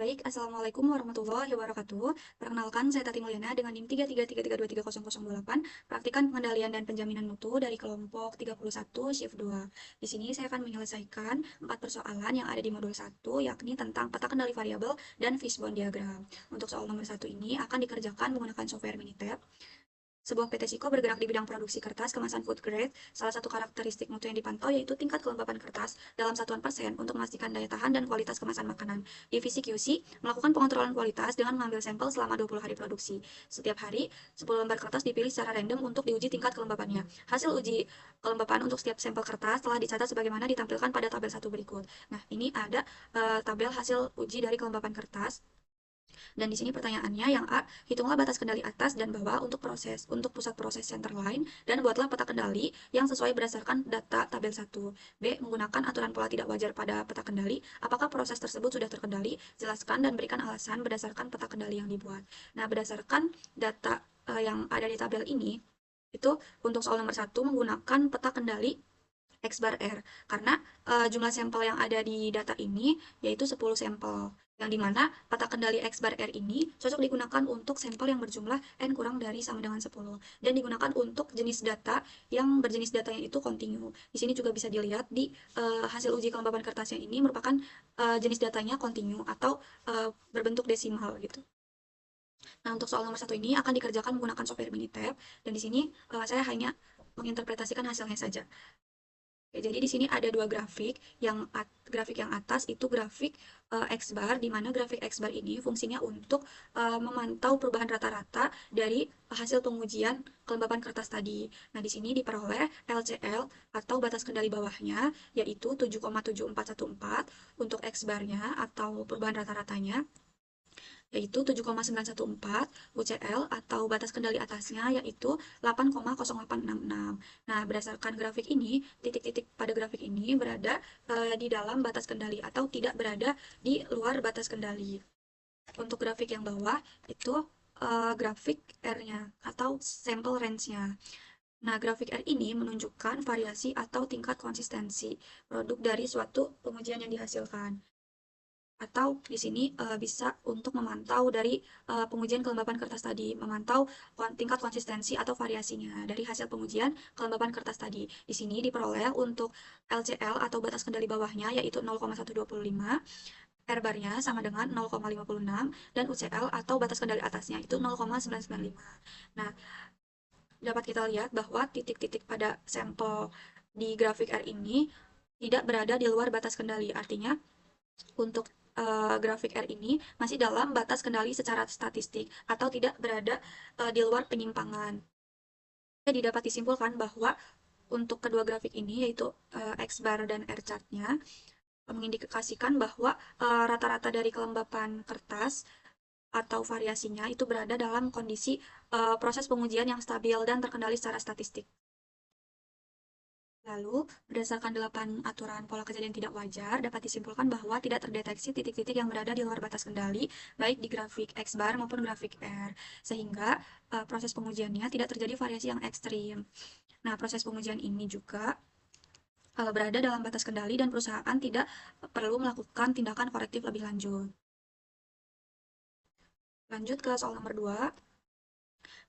Baik, Assalamualaikum warahmatullahi wabarakatuh. Perkenalkan, saya Tati Mulyana dengan NIM 333323008, praktikan pengendalian dan penjaminan mutu dari kelompok 31 Shift 2. Di sini saya akan menyelesaikan 4 persoalan yang ada di modul 1, yakni tentang peta kendali variabel dan fishbone diagram. Untuk soal nomor 1 ini akan dikerjakan menggunakan software Minitab. Sebuah PT Siko bergerak di bidang produksi kertas kemasan food grade. Salah satu karakteristik mutu yang dipantau yaitu tingkat kelembapan kertas dalam satuan persen untuk memastikan daya tahan dan kualitas kemasan makanan. Divisi QC melakukan pengontrolan kualitas dengan mengambil sampel selama 20 hari produksi. Setiap hari, 10 lembar kertas dipilih secara random untuk diuji tingkat kelembapannya. Hasil uji kelembapan untuk setiap sampel kertas telah dicatat sebagaimana ditampilkan pada tabel 1 berikut. Nah, ini ada tabel hasil uji dari kelembapan kertas. Dan di sini pertanyaannya yang A, hitunglah batas kendali atas dan bawah untuk pusat proses center line dan buatlah peta kendali yang sesuai berdasarkan data tabel 1. B, menggunakan aturan pola tidak wajar pada peta kendali. Apakah proses tersebut sudah terkendali? Jelaskan dan berikan alasan berdasarkan peta kendali yang dibuat. Nah, berdasarkan data yang ada di tabel ini, itu untuk soal nomor 1 menggunakan peta kendali X bar R karena jumlah sampel yang ada di data ini yaitu 10 sampel yang dimana peta kendali X bar R ini cocok digunakan untuk sampel yang berjumlah N kurang dari sama dengan 10 dan digunakan untuk jenis data yang berjenis datanya itu kontinu. Di sini juga bisa dilihat di hasil uji kelembapan kertasnya ini merupakan jenis datanya kontinu atau berbentuk desimal gitu. Nah, untuk soal nomor 1 ini akan dikerjakan menggunakan software Minitab dan di sini saya hanya menginterpretasikan hasilnya saja. Oke, jadi di sini ada dua grafik. Grafik yang atas itu grafik X bar, di mana grafik X bar ini fungsinya untuk memantau perubahan rata-rata dari hasil pengujian kelembapan kertas tadi. Nah, di sini diperoleh LCL atau batas kendali bawahnya, yaitu 7,7414 untuk X barnya atau perubahan rata-ratanya, yaitu 7,914, UCL atau batas kendali atasnya yaitu 8,0866. Nah, berdasarkan grafik ini, titik-titik pada grafik ini berada di dalam batas kendali atau tidak berada di luar batas kendali. Untuk grafik yang bawah itu grafik R-nya atau sample range-nya. Nah, grafik R ini menunjukkan variasi atau tingkat konsistensi produk dari suatu pengujian yang dihasilkan atau di sini bisa untuk memantau dari pengujian kelembapan kertas tadi, memantau tingkat konsistensi atau variasinya dari hasil pengujian kelembapan kertas tadi. Di sini diperoleh untuk LCL atau batas kendali bawahnya yaitu 0,125, R barnya sama dengan 0,56 dan UCL atau batas kendali atasnya itu 0,995. Nah, dapat kita lihat bahwa titik-titik pada sampel di grafik R ini tidak berada di luar batas kendali. Artinya untuk grafik R ini masih dalam batas kendali secara statistik atau tidak berada di luar penyimpangan. Jadi dapat disimpulkan bahwa untuk kedua grafik ini yaitu X bar dan R chart-nya mengindikasikan bahwa rata-rata dari kelembapan kertas atau variasinya itu berada dalam kondisi proses pengujian yang stabil dan terkendali secara statistik. Lalu, berdasarkan 8 aturan pola kejadian tidak wajar, dapat disimpulkan bahwa tidak terdeteksi titik-titik yang berada di luar batas kendali, baik di grafik X bar maupun grafik R, sehingga proses pengujiannya tidak terjadi variasi yang ekstrim. Nah, proses pengujian ini juga berada dalam batas kendali dan perusahaan tidak perlu melakukan tindakan korektif lebih lanjut. Lanjut ke soal nomor 2.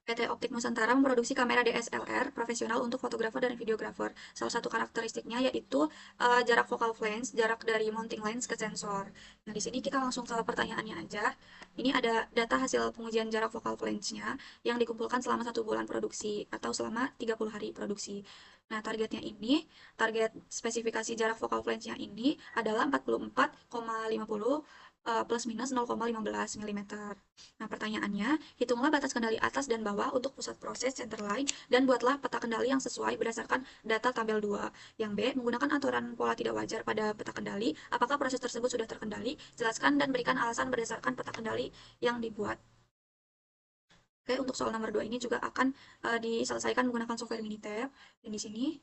PT Optik Nusantara memproduksi kamera DSLR profesional untuk fotografer dan videografer. Salah satu karakteristiknya yaitu jarak focal length, jarak dari mounting lens ke sensor. Nah, di sini kita langsung ke pertanyaannya aja. Ini ada data hasil pengujian jarak focal length-nya yang dikumpulkan selama 1 bulan produksi atau selama 30 hari produksi. Nah, target spesifikasi jarak focal length-nya ini adalah 44,50 plus minus 0,15 mm. Nah, pertanyaannya, hitunglah batas kendali atas dan bawah untuk pusat proses center line dan buatlah peta kendali yang sesuai berdasarkan data tabel 2. Yang B, menggunakan aturan pola tidak wajar pada peta kendali. Apakah proses tersebut sudah terkendali? Jelaskan dan berikan alasan berdasarkan peta kendali yang dibuat. Oke, untuk soal nomor 2 ini juga akan diselesaikan menggunakan software Minitab. Dan di sini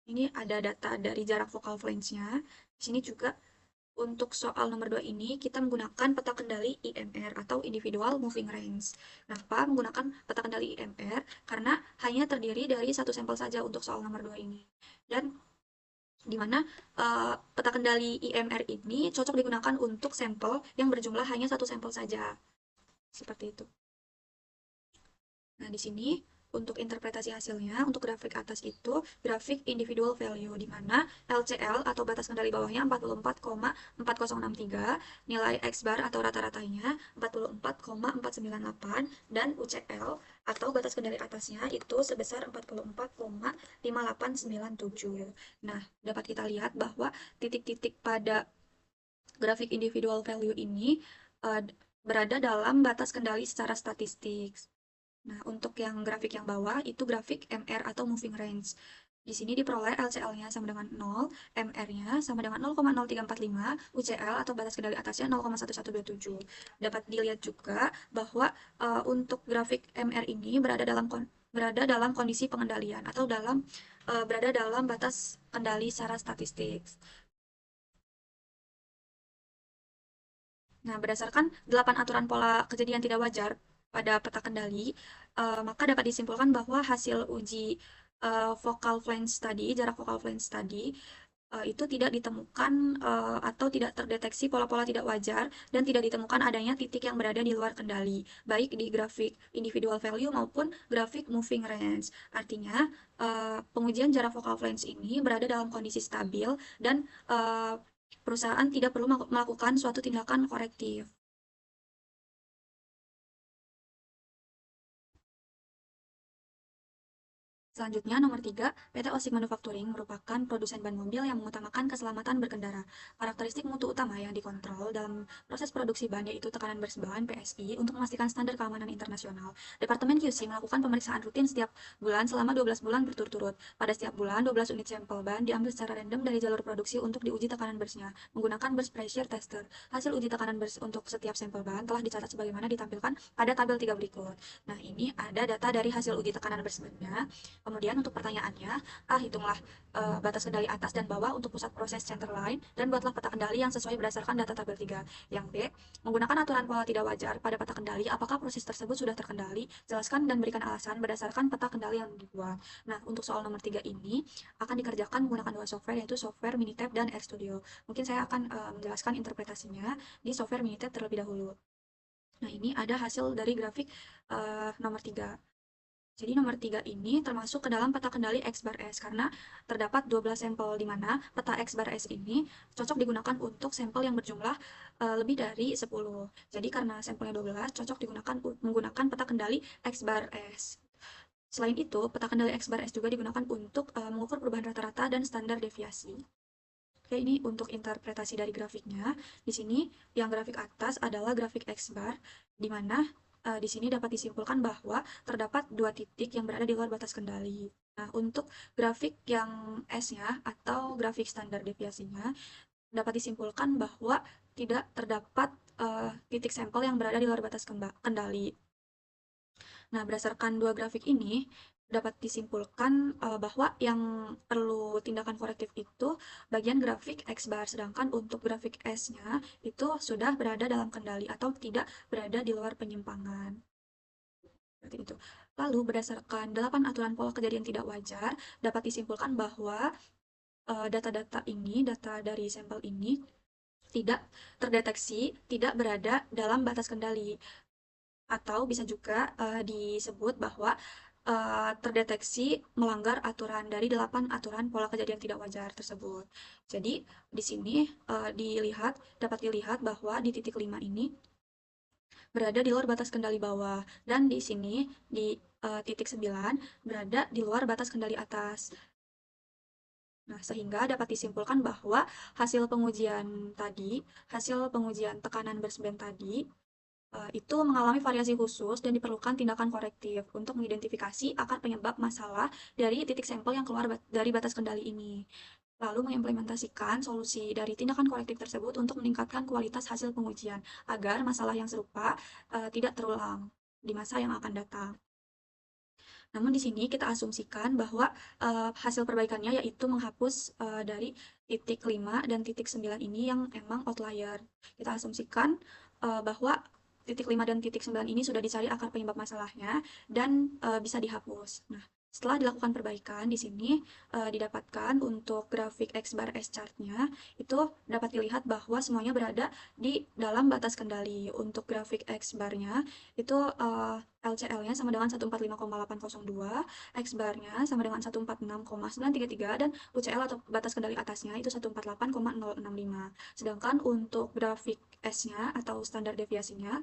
ini ada data dari jarak focal length-nya. Di sini juga untuk soal nomor 2 ini, kita menggunakan peta kendali IMR atau Individual Moving Range. Kenapa menggunakan peta kendali IMR? Karena hanya terdiri dari satu sampel saja untuk soal nomor 2 ini. Dan di mana peta kendali IMR ini cocok digunakan untuk sampel yang berjumlah hanya satu sampel saja. Seperti itu. Nah, di sini untuk interpretasi hasilnya, untuk grafik atas itu grafik individual value, di mana LCL atau batas kendali bawahnya 44,4063, nilai X bar atau rata-ratanya 44,498, dan UCL atau batas kendali atasnya itu sebesar 44,5897. Nah, dapat kita lihat bahwa titik-titik pada grafik individual value ini uh, berada dalam batas kendali secara statistik. Nah, untuk yang grafik yang bawah itu grafik MR atau moving range. Di sini diperoleh LCL-nya sama dengan 0, MR-nya sama dengan 0,0345, UCL atau batas kendali atasnya 0,1127. Dapat dilihat juga bahwa untuk grafik MR ini berada dalam kondisi pengendalian atau berada dalam batas kendali secara statistik. Nah, berdasarkan 8 aturan pola kejadian tidak wajar pada peta kendali, maka dapat disimpulkan bahwa hasil uji focal flange study, jarak focal flange study, itu tidak ditemukan atau tidak terdeteksi pola-pola tidak wajar dan tidak ditemukan adanya titik yang berada di luar kendali, baik di grafik individual value maupun grafik moving range. Artinya, pengujian jarak focal flange ini berada dalam kondisi stabil dan perusahaan tidak perlu melakukan suatu tindakan korektif. Selanjutnya, nomor 3, PT Osik Manufacturing merupakan produsen ban mobil yang mengutamakan keselamatan berkendara. Karakteristik mutu utama yang dikontrol dalam proses produksi ban yaitu tekanan bersebaran PSI untuk memastikan standar keamanan internasional. Departemen QC melakukan pemeriksaan rutin setiap bulan selama 12 bulan berturut-turut. Pada setiap bulan, 12 unit sampel ban diambil secara random dari jalur produksi untuk diuji tekanan bersnya menggunakan burst pressure tester. Hasil uji tekanan bers untuk setiap sampel ban telah dicatat sebagaimana ditampilkan pada tabel 3 berikut. Nah, ini ada data dari hasil uji tekanan bersnya. Kemudian untuk pertanyaannya, hitunglah batas kendali atas dan bawah untuk pusat proses center line dan buatlah peta kendali yang sesuai berdasarkan data tabel 3. Yang B, menggunakan aturan pola tidak wajar pada peta kendali, apakah proses tersebut sudah terkendali? Jelaskan dan berikan alasan berdasarkan peta kendali yang dibuat. Nah, untuk soal nomor 3 ini akan dikerjakan menggunakan dua software yaitu software Minitab dan RStudio. Mungkin saya akan menjelaskan interpretasinya di software Minitab terlebih dahulu. Nah, ini ada hasil dari grafik nomor 3. Jadi nomor 3 ini termasuk ke dalam peta kendali X bar S karena terdapat 12 sampel di mana peta X bar S ini cocok digunakan untuk sampel yang berjumlah lebih dari 10. Jadi karena sampelnya 12 cocok digunakan menggunakan peta kendali X bar S. Selain itu, peta kendali X bar S juga digunakan untuk mengukur perubahan rata-rata dan standar deviasi. Oke, ini untuk interpretasi dari grafiknya. Di sini yang grafik atas adalah grafik X bar, di mana di sini dapat disimpulkan bahwa terdapat dua titik yang berada di luar batas kendali. Nah, untuk grafik yang S-nya atau grafik standar deviasinya dapat disimpulkan bahwa tidak terdapat titik sampel yang berada di luar batas kendali. Nah, berdasarkan dua grafik ini, dapat disimpulkan bahwa yang perlu tindakan korektif itu bagian grafik X bar, sedangkan untuk grafik S-nya itu sudah berada dalam kendali atau tidak berada di luar penyimpangan. Seperti itu. Lalu, berdasarkan 8 aturan pola kejadian tidak wajar, dapat disimpulkan bahwa data-data ini, data dari sampel ini, tidak terdeteksi, tidak berada dalam batas kendali. Atau bisa juga disebut bahwa terdeteksi melanggar aturan dari 8 aturan pola kejadian tidak wajar tersebut. Jadi di sini dapat dilihat bahwa di titik 5 ini berada di luar batas kendali bawah dan di sini di titik 9 berada di luar batas kendali atas. Nah, sehingga dapat disimpulkan bahwa hasil pengujian tekanan bersben tadi itu mengalami variasi khusus dan diperlukan tindakan korektif untuk mengidentifikasi akar penyebab masalah dari titik sampel yang keluar dari batas kendali ini. Lalu mengimplementasikan solusi dari tindakan korektif tersebut untuk meningkatkan kualitas hasil pengujian agar masalah yang serupa tidak terulang di masa yang akan datang. Namun di sini kita asumsikan bahwa hasil perbaikannya yaitu menghapus dari titik 5 dan titik 9 ini yang emang outlier. Kita asumsikan bahwa titik 5 dan titik 9 ini sudah dicari akar penyebab masalahnya dan bisa dihapus. Nah, Setelah dilakukan perbaikan, di sini didapatkan untuk grafik X bar S chart-nya itu dapat dilihat bahwa semuanya berada di dalam batas kendali. Untuk grafik X bar-nya itu LCL-nya sama dengan 145,802, X bar-nya sama dengan 146,933 dan UCL atau batas kendali atasnya itu 148,065. Sedangkan untuk grafik S-nya atau standar deviasinya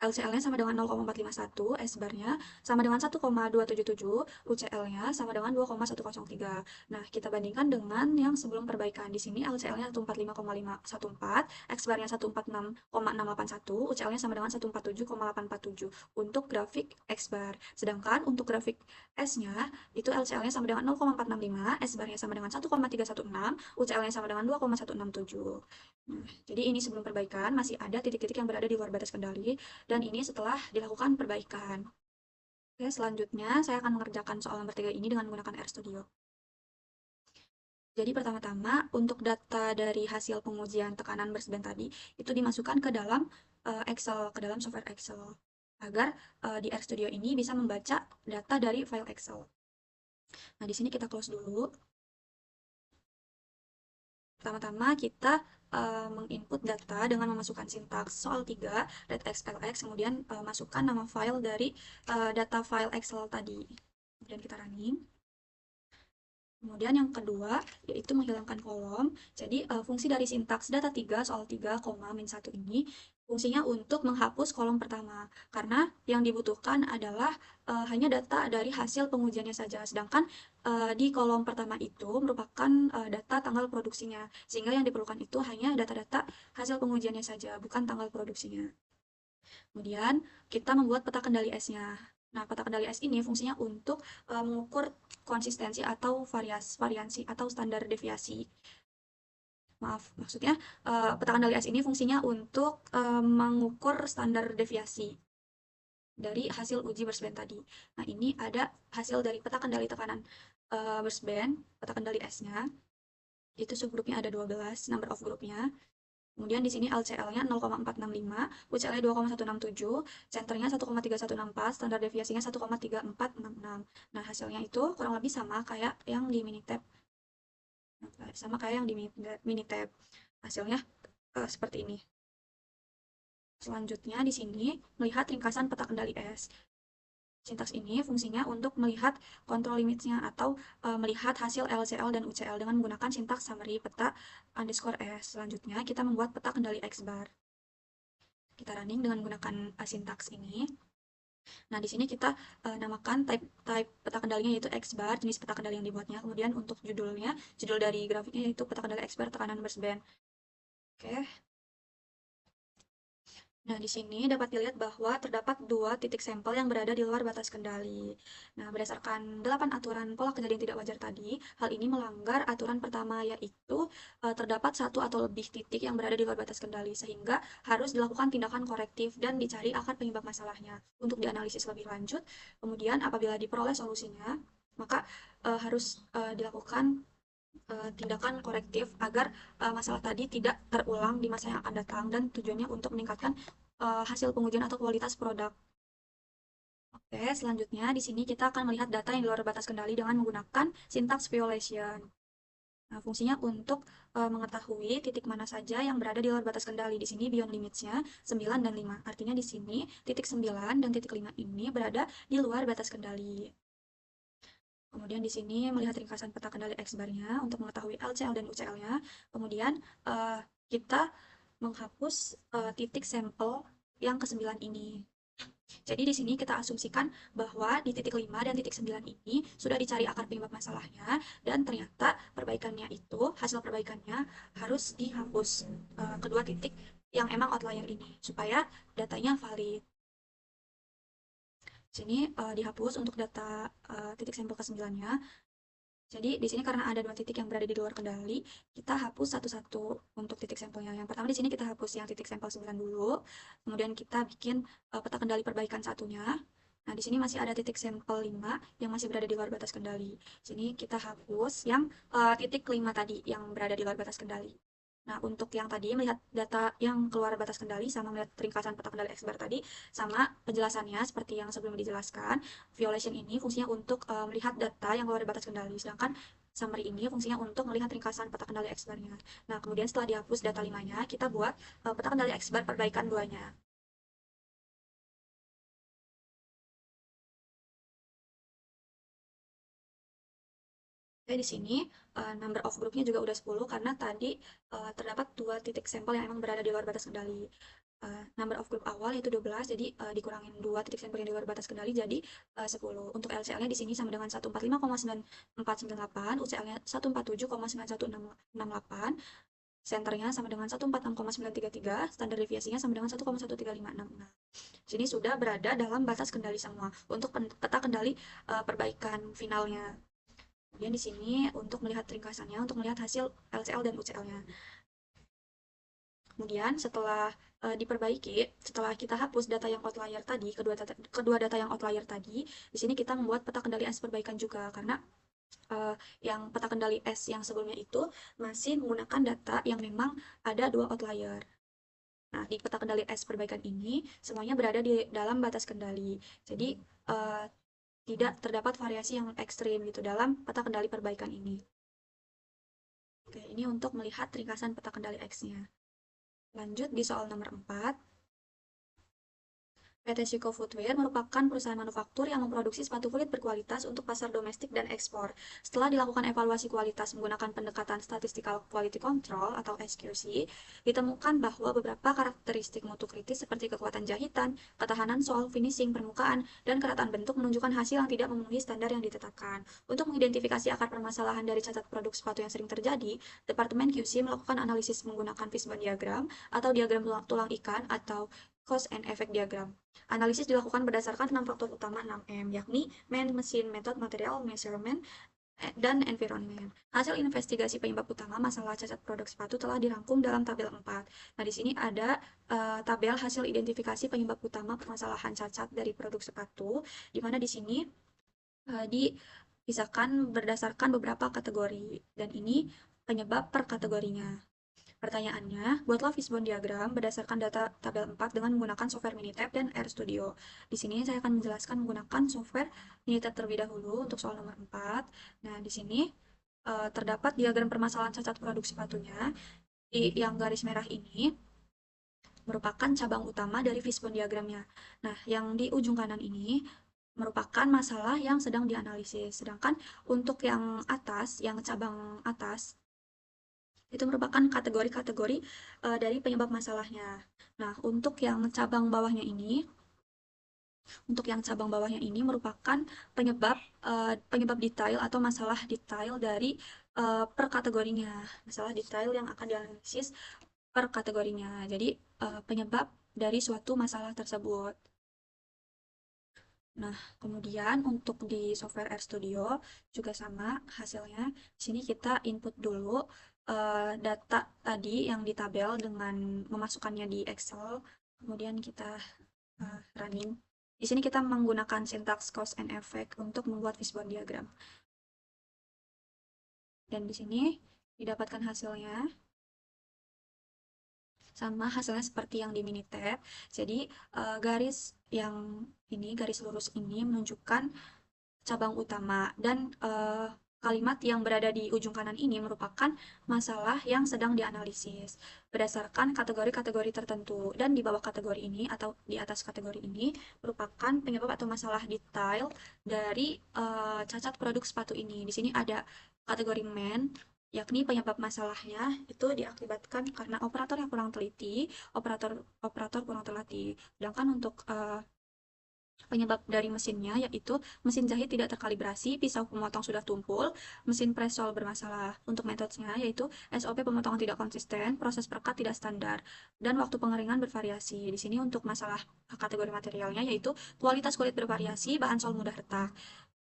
LCL-nya sama dengan 0,451, S-bar-nya sama dengan 1,277, UCL-nya sama dengan 2,103. Nah, kita bandingkan dengan yang sebelum perbaikan. Di sini LCL-nya 145,514, X-bar-nya 146,681, UCL-nya sama dengan 147,847 untuk grafik X-bar. Sedangkan untuk grafik S-nya, itu LCL-nya sama dengan 0,465, S-bar-nya sama dengan 1,316, UCL-nya sama dengan 2,167. Nah, jadi ini sebelum perbaikan masih ada titik-titik yang berada di luar batas kendali dan ini setelah dilakukan perbaikan. Oke, selanjutnya saya akan mengerjakan soal nomor 3 ini dengan menggunakan RStudio. Jadi pertama-tama untuk data dari hasil pengujian tekanan bersband tadi itu dimasukkan ke dalam Excel, ke dalam software Excel agar di RStudio ini bisa membaca data dari file Excel. Nah, di sini kita close dulu. Pertama-tama kita menginput data dengan memasukkan sintaks soal 3, readx lx, kemudian masukkan nama file dari data file Excel tadi. Kemudian kita running. Kemudian yang kedua, yaitu menghilangkan kolom. Jadi, fungsi dari sintaks data 3, soal 3, min 1 ini, fungsinya untuk menghapus kolom pertama. Karena yang dibutuhkan adalah hanya data dari hasil pengujiannya saja. Sedangkan di kolom pertama itu merupakan data tanggal produksinya. Sehingga yang diperlukan itu hanya data-data hasil pengujiannya saja, bukan tanggal produksinya. Kemudian, kita membuat peta kendali S-nya. Nah, peta kendali S ini fungsinya untuk mengukur konsistensi atau variansi atau standar deviasi. Maaf, maksudnya peta kendali S ini fungsinya untuk mengukur standar deviasi dari hasil uji bersband tadi. Nah, ini ada hasil dari peta kendali tekanan bersband, peta kendali S-nya. Itu subgrupnya ada 12, number of grupnya. Kemudian di sini LCL-nya 0,465, UCL-nya 2,167, centernya 1,3164, standar deviasinya 1,3466. Nah, hasilnya itu kurang lebih sama kayak yang di Minitab. Minitab. Hasilnya seperti ini. Selanjutnya di sini melihat ringkasan peta kendali S. Sintaks ini fungsinya untuk melihat control limits-nya atau melihat hasil LCL dan UCL dengan menggunakan sintaks summary peta underscore S. Selanjutnya kita membuat peta kendali X bar. Kita running dengan menggunakan sintaks ini. Nah, di sini kita namakan type peta kendalinya yaitu X bar, jenis peta kendali yang dibuatnya. Kemudian untuk judulnya, judul dari grafiknya yaitu peta kendali X bar tekanan bersband. Oke. Nah, di sini dapat dilihat bahwa terdapat 2 titik sampel yang berada di luar batas kendali. Nah, berdasarkan 8 aturan pola kejadian tidak wajar tadi, hal ini melanggar aturan pertama yaitu terdapat 1 atau lebih titik yang berada di luar batas kendali, sehingga harus dilakukan tindakan korektif dan dicari akar penyebab masalahnya. Untuk dianalisis lebih lanjut, kemudian apabila diperoleh solusinya, maka harus dilakukan tindakan korektif agar masalah tadi tidak terulang di masa yang akan datang dan tujuannya untuk meningkatkan hasil pengujian atau kualitas produk. Oke, selanjutnya di sini kita akan melihat data yang di luar batas kendali dengan menggunakan syntax violation. Nah, fungsinya untuk mengetahui titik mana saja yang berada di luar batas kendali. Di sini beyond limits-nya 9 dan 5. Artinya di sini titik 9 dan titik 5 ini berada di luar batas kendali. Kemudian di sini melihat ringkasan peta kendali X bar-nya untuk mengetahui LCL dan UCL-nya. Kemudian kita menghapus titik sampel yang ke-9 ini. Jadi di sini kita asumsikan bahwa di titik 5 dan titik 9 ini sudah dicari akar penyebab masalahnya dan ternyata perbaikannya itu, hasil perbaikannya harus dihapus kedua titik yang emang outlier ini supaya datanya valid. Sini dihapus untuk data titik sampel ke-9-nya. Jadi di sini karena ada 2 titik yang berada di luar kendali, kita hapus satu-satu untuk titik sampelnya. Yang pertama di sini kita hapus yang titik sampel 9 dulu, kemudian kita bikin peta kendali perbaikan satunya. Nah, di sini masih ada titik sampel 5 yang masih berada di luar batas kendali. Sini kita hapus yang titik 5 tadi yang berada di luar batas kendali. Nah, untuk yang tadi melihat data yang keluar batas kendali sama melihat ringkasan peta kendali X bar tadi, sama penjelasannya seperti yang sebelumnya dijelaskan, violation ini fungsinya untuk melihat data yang keluar batas kendali, sedangkan summary ini fungsinya untuk melihat ringkasan peta kendali X bar-nya. Nah, kemudian setelah dihapus data 5-nya, kita buat peta kendali X bar perbaikan 2-nya. Oke, di sini number of groupnya juga udah 10 karena tadi terdapat 2 titik sampel yang emang berada di luar batas kendali. Number of group awal yaitu 12, jadi dikurangin 2 titik sampel yang di luar batas kendali jadi 10. Untuk LCL-nya di sini sama dengan 145,9498, UCL-nya 147,9168, senternya sama dengan 146,933, standar deviasinya sama dengan 1,13566. Sini sudah berada dalam batas kendali semua untuk peta kendali perbaikan finalnya. Kemudian di sini untuk melihat ringkasannya, untuk melihat hasil LCL dan UCL-nya. Kemudian setelah diperbaiki, setelah kita hapus data yang outlier tadi, kedua data yang outlier tadi, di sini kita membuat peta kendali S perbaikan juga karena yang peta kendali S yang sebelumnya itu masih menggunakan data yang memang ada 2 outlier. Nah, di peta kendali S perbaikan ini semuanya berada di dalam batas kendali. Jadi tidak terdapat variasi yang ekstrim gitu dalam peta kendali perbaikan ini. Oke, ini untuk melihat ringkasan peta kendali X-nya. Lanjut di soal nomor 4. PT Shiko Footwear merupakan perusahaan manufaktur yang memproduksi sepatu kulit berkualitas untuk pasar domestik dan ekspor. Setelah dilakukan evaluasi kualitas menggunakan pendekatan Statistical Quality Control atau SQC, ditemukan bahwa beberapa karakteristik mutu kritis seperti kekuatan jahitan, ketahanan soal finishing permukaan, dan kerataan bentuk menunjukkan hasil yang tidak memenuhi standar yang ditetapkan. Untuk mengidentifikasi akar permasalahan dari cacat produk sepatu yang sering terjadi, Departemen QC melakukan analisis menggunakan fishbone diagram atau diagram tulang ikan atau cause and effect diagram. Analisis dilakukan berdasarkan 6 faktor utama 6M, yakni man, mesin, metode, material, measurement, dan environment. Hasil investigasi penyebab utama masalah cacat produk sepatu telah dirangkum dalam tabel 4. Nah, di sini ada tabel hasil identifikasi penyebab utama permasalahan cacat dari produk sepatu, di mana di sini dipisahkan berdasarkan beberapa kategori, dan ini penyebab per kategorinya. Pertanyaannya, buatlah fishbone diagram berdasarkan data tabel 4 dengan menggunakan software Minitab dan RStudio. Di sini saya akan menjelaskan menggunakan software Minitab terlebih dahulu untuk soal nomor 4. Nah, di sini terdapat diagram permasalahan cacat produk sepatunya. Di yang garis merah ini merupakan cabang utama dari fishbone diagramnya. Nah, yang di ujung kanan ini merupakan masalah yang sedang dianalisis. Sedangkan untuk yang atas, yang cabang atas, itu merupakan kategori-kategori dari penyebab masalahnya. Nah, untuk yang cabang bawahnya ini merupakan penyebab detail atau masalah detail dari per kategorinya, masalah detail yang akan dianalisis per kategorinya. Jadi penyebab dari suatu masalah tersebut. Nah, kemudian untuk di software RStudio juga sama hasilnya. Di sini kita input dulu data tadi yang di tabel dengan memasukkannya di Excel. Kemudian kita running. Di sini kita menggunakan sintaks cause and effect untuk membuat fishbone diagram. Dan di sini didapatkan hasilnya. Sama hasilnya seperti yang di Minitab. Jadi garis yang ini, garis lurus ini menunjukkan cabang utama dan kalimat yang berada di ujung kanan ini merupakan masalah yang sedang dianalisis berdasarkan kategori-kategori tertentu, dan di bawah kategori ini atau di atas kategori ini merupakan penyebab atau masalah detail dari cacat produk sepatu ini. Di sini ada kategori man, yakni penyebab masalahnya itu diakibatkan karena operator yang kurang teliti, operator kurang terlatih. Sedangkan untuk penyebab dari mesinnya yaitu mesin jahit tidak terkalibrasi, pisau pemotong sudah tumpul, mesin press-roll bermasalah. Untuk metodenya yaitu SOP pemotongan tidak konsisten, proses perekat tidak standar, dan waktu pengeringan bervariasi. Di sini untuk masalah kategori materialnya yaitu kualitas kulit bervariasi, bahan sol mudah retak.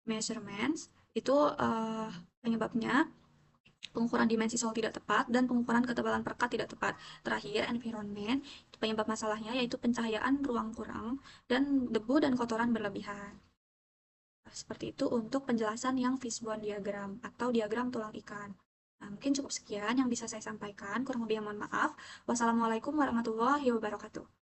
Measurements itu penyebabnya pengukuran dimensi sol tidak tepat dan pengukuran ketebalan perekat tidak tepat. Terakhir, environment, penyebab masalahnya yaitu pencahayaan ruang kurang dan debu dan kotoran berlebihan. Seperti itu untuk penjelasan yang fishbone diagram atau diagram tulang ikan. Nah, mungkin cukup sekian yang bisa saya sampaikan, kurang lebih mohon maaf. Wassalamualaikum warahmatullahi wabarakatuh.